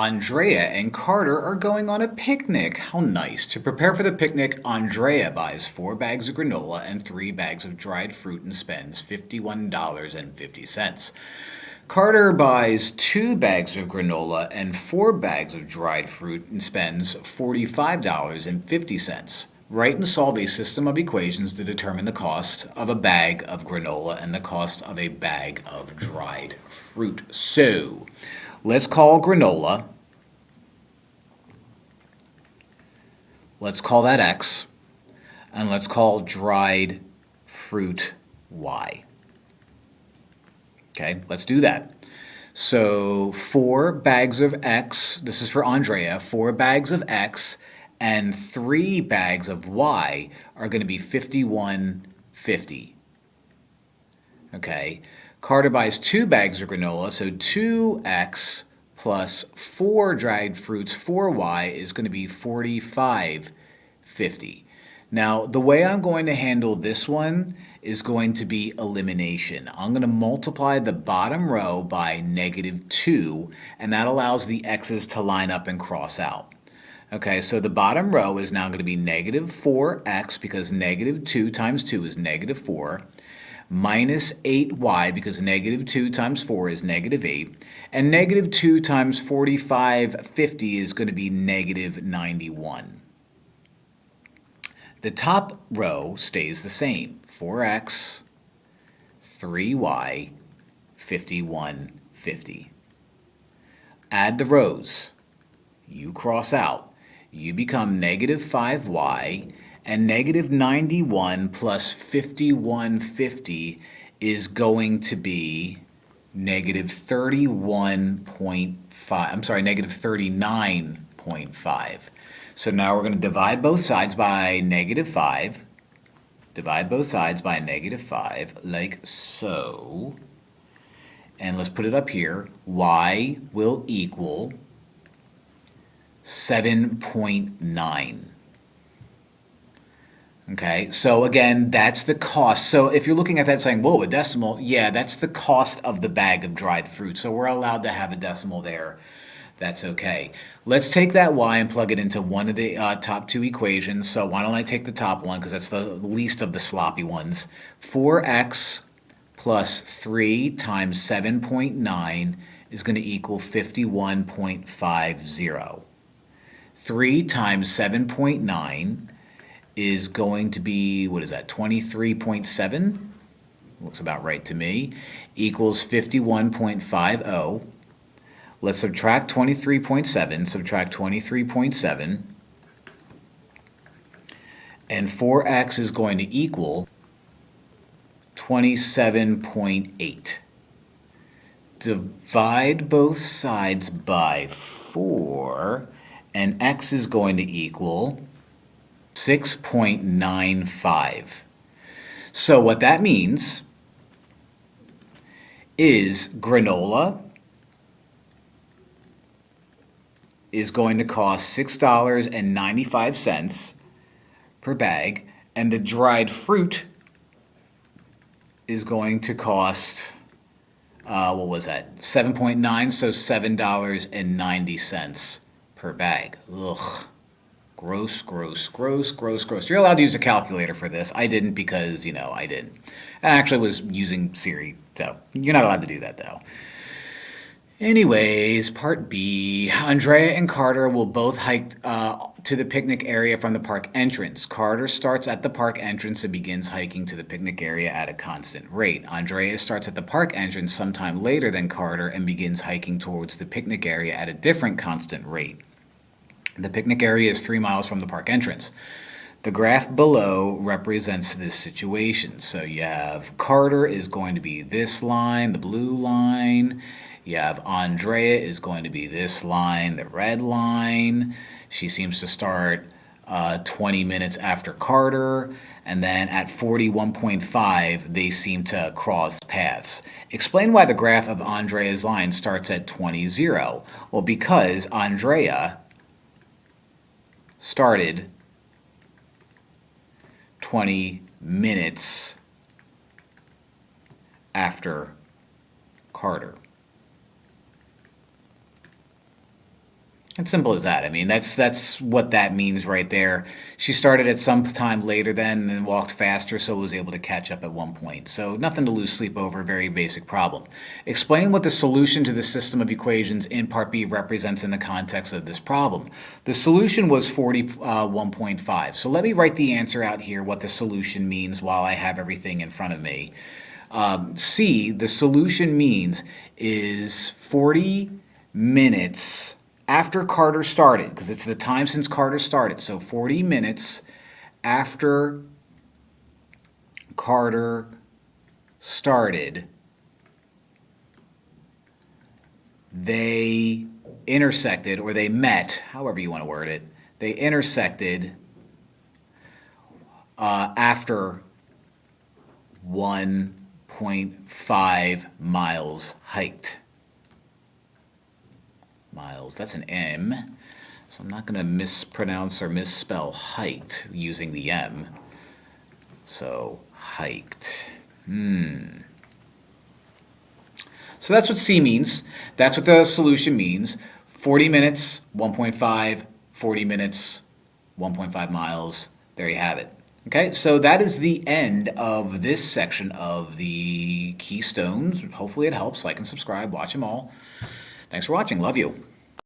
Andrea and Carter are going on a picnic. How nice. To prepare for the picnic, Andrea buys 4 bags of granola and 3 bags of dried fruit and spends $51.50. Carter buys 2 bags of granola and 4 bags of dried fruit and spends $45.50. Write and solve a system of equations to determine the cost of a bag of granola and the cost of a bag of dried fruit. So, let's call granola, let's call that X, and let's call dried fruit Y. Okay, let's do that. So 4 bags of X, this is for Andrea, 4 bags of X and 3 bags of Y are going to be $51.50. Okay, Carter buys 2 bags of granola, so 2X plus 4 dried fruits, 4Y is going to be $45.50. Now, the way I'm going to handle this one is going to be elimination. I'm going to multiply the bottom row by -2, and that allows the x's to line up and cross out. Okay, so the bottom row is now going to be -4x because -2 times 2 is -4, minus 8y because -2 times 4 is -8, and -2 times 45.50 is going to be -91. The top row stays the same, 4x, 3y, 51.50. Add the rows. You cross out. You become -5y, and -91 plus 51.50 is going to be -39.5. So now we're going to divide both sides by -5. Divide both sides by -5, like so. And let's put it up here. Y will equal 7.9. Okay, so again, that's the cost. So if you're looking at that saying, whoa, a decimal, yeah, that's the cost of the bag of dried fruit. So we're allowed to have a decimal there. That's okay. Let's take that y and plug it into one of the top 2 equations. So why don't I take the top one because that's the least of the sloppy ones. 4x plus 3 times 7.9 is going to equal 51.50. 3 times 7.9 is going to be, what is that, 23.7? Looks about right to me. Equals 51.50. Let's subtract 23.7, subtract 23.7, and 4x is going to equal 27.8. Divide both sides by 4, and x is going to equal 6.95. So what that means is granola is going to cost $6.95 per bag, and the dried fruit is going to cost, what was that, 7.9, so $7.90 per bag. Ugh. Gross, gross, gross, gross, gross. You're allowed to use a calculator for this. I didn't because, I didn't. I actually was using Siri, so you're not allowed to do that, though. Anyways, part B. Andrea and Carter will both hike to the picnic area from the park entrance. Carter starts at the park entrance and begins hiking to the picnic area at a constant rate. Andrea starts at the park entrance sometime later than Carter and begins hiking towards the picnic area at a different constant rate. The picnic area is 3 miles from the park entrance. The graph below represents this situation. So you have Carter is going to be this line, the blue line. You have Andrea is going to be this line, the red line. She seems to start 20 minutes after Carter, and then at 41.5, they seem to cross paths. Explain why the graph of Andrea's line starts at 20:0. Well, because Andrea started 20 minutes after Carter. It's simple as that. I mean, that's what that means right there. She started at some time later then and walked faster, so was able to catch up at one point. So nothing to lose sleep over, very basic problem. Explain what the solution to the system of equations in Part B represents in the context of this problem. The solution was 41.5. So let me write the answer out here, what the solution means while I have everything in front of me. C, the solution means is 40 minutes after Carter started, because it's the time since Carter started. So 40 minutes after Carter started, they intersected, or they met, however you want to word it, they intersected after 1.5 miles hiked. Miles, that's an M, so I'm not going to mispronounce or misspell hiked using the M. So hiked. So that's what C means. That's what the solution means. 40 minutes, 1.5, 40 minutes, 1.5 miles. There you have it. Okay, so that is the end of this section of the Keystones. Hopefully it helps. Like and subscribe. Watch them all. Thanks for watching. Love you.